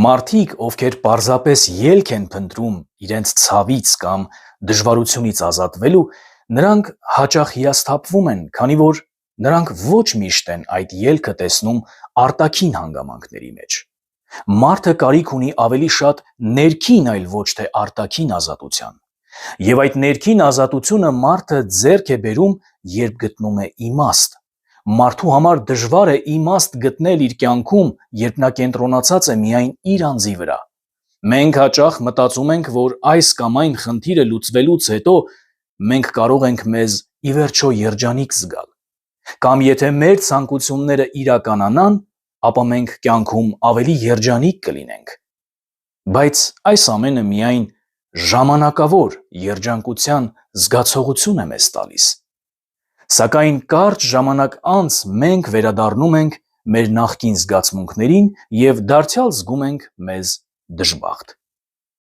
Մարդիկ, ովքեր պարզապես ելք են փնտրում իրենց ցավից կամ դժվարությունից ազատվելու, նրանք հաճախ հիասթափվում են, քանի որ նրանք ոչ միշտ են այդ ելքը տեսնում արտաքին հանգամանքների մեջ։ Մարդը կարիք ունի ավելի շատ ներքին, այլ ոչ թե արտաքին ազատության։ Եվ այդ ներքին ազատությունը մարդը ձեռք է բերում, երբ գտնում է իմաստ։ Մարդու համար դժվար է իմաստ գտնել իր կյանքում, երբ նա կենտրոնացած է միայն իր անձի վրա։ Մենք հաճախ մտածում ենք, որ այս կամ այն խնդիրը լուծվելուց հետո մենք կարող ենք մեզ ի վերջո երջանիկ զգալ։ Կամ եթե մեր ցանկությունները իրականանան, ապա մենք կյանքում ավելի երջանիկ կլինենք։ Բայց այս ամենը միայն ժամանակավոր երջանկության զգացողություն է մեզ տալիս։ Սակայն կարճ ժամանակ անց մենք վերադառնում ենք մեր նախկին զգացմունքներին և դարձյալ զգում ենք մեզ դժբախտ։